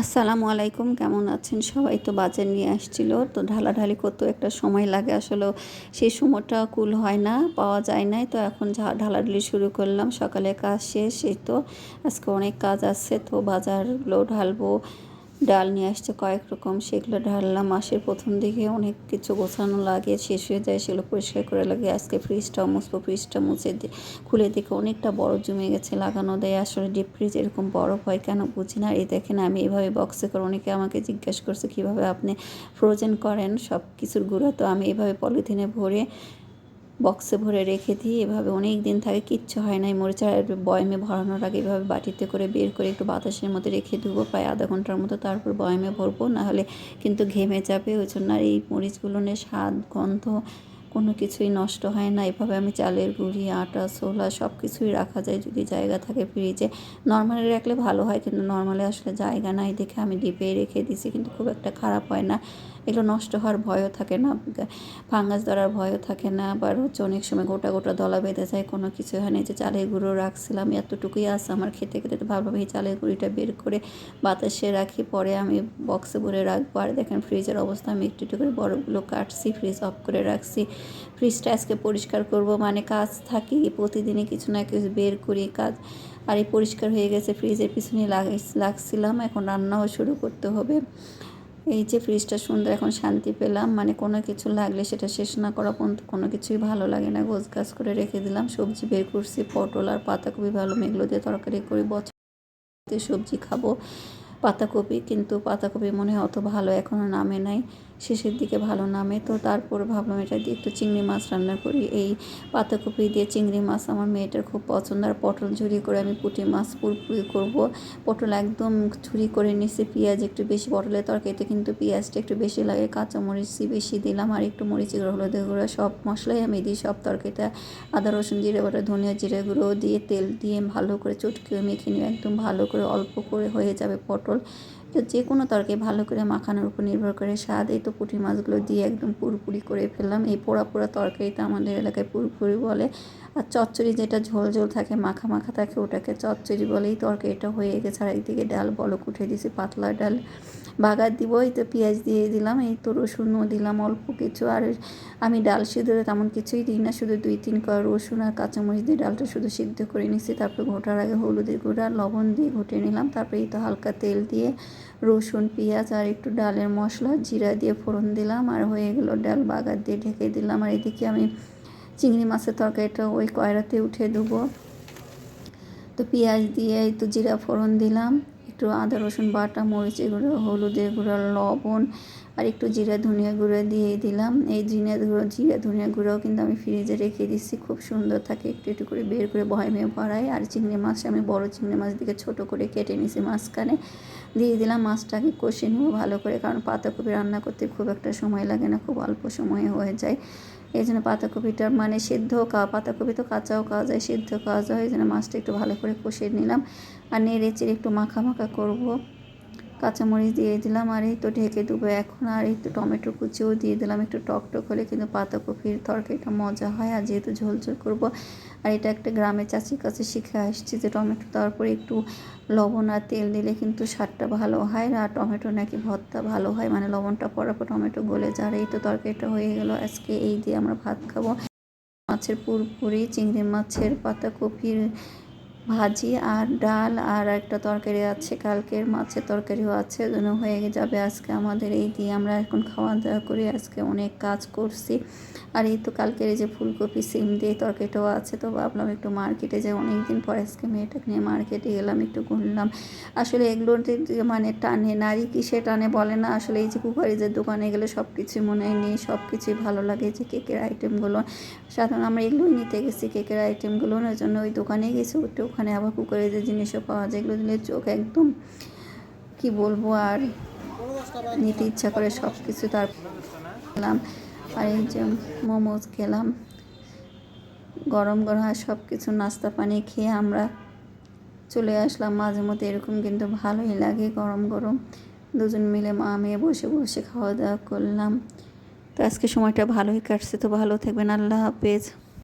আসসালামু আলাইকুম, কেমন আছেন সবাই? তো বাজার নিয়ে আসছিল, তো ঢালাঢালি করতে একটা সময় লাগে, আসলে সেই সময়টা কুল হয় না, পাওয়া যায় নাই। তো এখন ঢালাঢালি শুরু করলাম, সকালে কাজ শেষ। এই তো আজকে অনেক কাজ আছে, তো বাজারগুলো ঢালবো। ডাল নিয়ে আসছে কয়েক রকম, সেগুলো ঢাললাম। মাসের প্রথম দিকে অনেক কিছু গোছানো লাগে, শেষ হয়ে যায়, সেগুলো পরিষ্কার করে লাগে। আজকে ফ্রিজটাও মুছবো, ফ্রিজটা মুছে খুলে দেখে অনেকটা বরফ জমে গেছে, লাগানো দেয়। আসলে ডিপ ফ্রিজ এরকম বরফ হয় কেন বুঝি না। এই দেখেন আমি এইভাবে বক্সে করে, অনেকে আমাকে জিজ্ঞেস করছে কীভাবে আপনি ফ্রোজেন করেন সব কিছুর গুঁড়ো। তো আমি এইভাবে পলিথিনে ভরে বক্সে ভরে রেখে দিই, এভাবে অনেক দিন থাকে, কিচ্ছু হয় না। এই মরিচার বয়মে ভরানোর আগে এভাবে বাটিতে করে বের করে একটু বাতাসের মধ্যে রেখে দেবো প্রায় আধা ঘন্টার মতো, তারপর বয়মে ভরবো, নাহলে কিন্তু ঘেমে যাবে। ওই জন্য আর এই মরিচগুলো স্বাদ গন্ধ কোনো কিছুই নষ্ট হয় না। এভাবে আমি চালের গুঁড়ি, আটা, ছোলা সব কিছুই রাখা যায় যদি জায়গা থাকে ফ্রিজে। নর্মালি রাখলে ভালো হয়, কিন্তু নর্মালি আসলে জায়গা নাই দেখে আমি ডিপে রেখে দিছি, কিন্তু খুব একটা খারাপ হয় না। এগুলো নষ্ট হওয়ার ভয়ও থাকে না, ফাঙ্গাস ধরার ভয়ও থাকে না। আবার অনেক সময় গোটা গোটা দলা বেঁধে যায় কোনো কিছু। এখানে যে চালের গুঁড়ো রাখছিলাম এতটুকুই আছে আমার, খেতে খেতে তো ভাবলাম এই চালের গুঁড়িটা বের করে বাতাসে রাখি, পরে আমি বক্সে ভরে রাখবো। আর দেখেন ফ্রিজের অবস্থা, আমি একটু একটু করে বরফগুলো কাটছি, ফ্রিজ অফ করে রাখছি। ফ্রিজটা আজকে পরিষ্কার করব, মানে কাজ থাকি প্রতিদিনই কিছু না কিছু বের করি কাজ। আর এই পরিষ্কার হয়ে গেছে, ফ্রিজের পিছনে লাগছিলাম, এখন রান্নাও শুরু করতে হবে। এই যে ফ্রিজটা সুন্দর, এখন শান্তি পেলাম, মানে কোনো কিছু লাগলে সেটা শেষ না করা পর্যন্ত কোনো কিছুই ভালো লাগে না। গোছগাছ করে রেখে দিলাম, সবজি বের করছি, পটল আর পাতাকপি, ভালো এগুলো দিয়ে তরকারি করি, বছর সবজি খাবো। পাতাকপি, কিন্তু পাতাকপি মনে হয় অত ভালো এখনও নামে নাই, শেষের দিকে ভালো নামে। তো তারপরে ভাবলাম এটা দিয়ে একটু চিংড়ি মাছ রান্না করি। এই পাতাকপি দিয়ে চিংড়ি মাছ আমার মেয়েটার খুব পছন্দ। আর পটল ঝুরি করে আমি পুঁটি মাছ পুরপুরি করব। পটল একদম ঝুরি করে নিচ্ছি, পেঁয়াজ একটু বেশি, পটলের তরকারিতে কিন্তু পেঁয়াজটা একটু বেশি লাগে, কাঁচামরিচি বেশি দিলাম, আর একটু মরিচি গুঁড়ো, হলুদের গুঁড়ো, সব মশলাই আমি দিই সব তরকারিটা। আদা রসুন জিরে বাটা, ধনিয়া জিরে গুঁড়ো দিয়ে তেল দিয়ে ভালো করে চটকে মেখে নিয়ে একদম ভালো করে, অল্প করে হয়ে যাবে পটল। তো যে কোনো তরকারি ভালো করে মাখানোর উপর নির্ভর করে স্বাদ। এই তো পুঁটি মাছগুলো দিয়ে একদম পুরোপুরি করে ফেললাম। এই পোড়া পোড়া তরকারিটা আমাদের এলাকায় পুরোপুরি বলে। আর চচ্চড়ি যেটা ঝোল ঝোল থাকে, মাখা মাখা থাকে, ওটাকে চচ্চড়ি বলে। এই তরকারিটা হয়ে গেছে, আর একদিকে ডাল বলক উঠে দিয়েছি, পাতলা ডাল বাগার দিব। এই তো পেঁয়াজ দিয়ে দিলাম, এই তো রসুনও দিলাম অল্প কিছু। আর আমি ডাল সিদ্ধ তেমন কিছুই দিই না, শুধু 2-3 কোয়া রসুন আর কাঁচামরিচ দিয়ে ডালটা শুধু সিদ্ধ করে নিচ্ছি। তারপর ঘোটার আগে হলুদের গুঁড়া লবণ দিয়ে ঘুটে নিলাম। তারপরে এই তো হালকা তেল দিয়ে রসুন, পেঁয়াজ আর একটু ডালের মশলা জিরা দিয়ে ফোড়ন দিলাম, আর হয়ে গেল ডাল, বাগার দিয়ে ঢেকে দিলাম। আর এদিকে আমি চিংড়ি মাছের তরকারিটা ওই কয়রাতে উঠে দেবো। তো পেঁয়াজ দিয়ে এই তো জিরা ফোড়ন দিলাম, একটু আদা রসুন বাটা, মরিচের গুঁড়ো, হলুদের গুঁড়ো, লবণ আর একটু জিরা ধনিয়া গুঁড়ো দিয়ে দিলাম। এই জিরা ধনিয়া গুঁড়োও কিন্তু আমি ফ্রিজে রেখে দিচ্ছি, খুব সুন্দর থাকে, একটু একটু করে বের করে বয়মে ভরাই। আর চিংড়ি মাছ আমি বড় চিংড়ি মাছ দিকে ছোটো করে কেটে নিয়েছি, মাঝখানে দিয়ে দিলাম। মাছটাকে কষে নেবো ভালো করে, কারণ পাতাকপি রান্না করতে খুব একটা সময় লাগে না, খুব অল্প সময়ে হয়ে যায়। এই জন্য পাতাকপিটা মানে পাতাকপি তো কাঁচাও খাওয়া যায়, সিদ্ধ খাওয়া যায়। এই জন্য মাছটা একটু ভালো করে কষিয়ে নিলাম, আর নেড়ে চেড়ে একটু মাখা মাখা করবো। কাঁচামরিচ দিয়ে দিলাম, আর এই তো ঢেকে দেবো এখন। আর এই তো টমেটো কুচিও দিয়ে দিলাম, একটু টক হলে কিন্তু পাতাকপির তরকারিটা মজা হয়। আর যেহেতু ঝোল ঝোল করবো, আর এটা একটা গ্রামের চাচির কাছে শিখে আসছি যে টমেটো তারপরে একটু লবণ আর তেল দিলে কিন্তু স্বাদটা ভালো হয়। আর টমেটো নাকি ভর্তা ভালো হয়, মানে লবণটা পড়ার পর টমেটো গলে যায়। এই তো তরকারিটা হয়ে গেল, আজকে এই দিয়ে আমরা ভাত খাবো। মাছের পুরপুরি, চিংড়ি মাছের পাতাকপির ভাজি আর ডাল, আর একটা তরকারি আছে, কালকের মাছের তরকারিও আছে, জন্য হয়ে যাবে আজকে আমাদের। এই দিয়ে আমরা এখন খাওয়া দাওয়া করি। আজকে অনেক কাজ করছি। আর এই তো কালকের এই যে ফুলকপি সিম দিয়ে তরকারিটাও আছে। তো ভাবলাম একটু মার্কেটে যাই, অনেকদিন পর আজকে মেয়েটাকে নিয়ে মার্কেটে গেলাম, একটু ঘুরলাম। আসলে এগুলোর মানে টানে, নারী কিসে টানে বলে না, আসলে এই যে কুকারিজের দোকানে গেলে সব কিছুই মনে হয় নেই, সব কিছুই ভালো লাগে। যে কেকের আইটেমগুলো, সাধারণত আমরা এগুলোই নিতে গেছি, কেকের আইটেমগুলো, ওই জন্য ওই দোকানেই গেছি। ওখানে আবার কুকারিজের জিনিসও পাওয়া যায়, এগুলো দিলে চোখ একদম কি বলবো, আর নিতে ইচ্ছা করে সব কিছু। তার খেলাম, আর এই যে মোমোজ খেলাম গরম গরম, আর সব কিছু নাস্তা পানি খেয়ে আমরা চলে আসলাম। মাঝে মধ্যে এরকম কিন্তু ভালোই লাগে, গরম গরম দুজন মিলে মা মেয়ে বসে বসে খাওয়া দাওয়া করলাম। তো আজকে সময়টা ভালোই কাটছে। তো ভালো থাকবেন, আল্লাহ হাফেজ।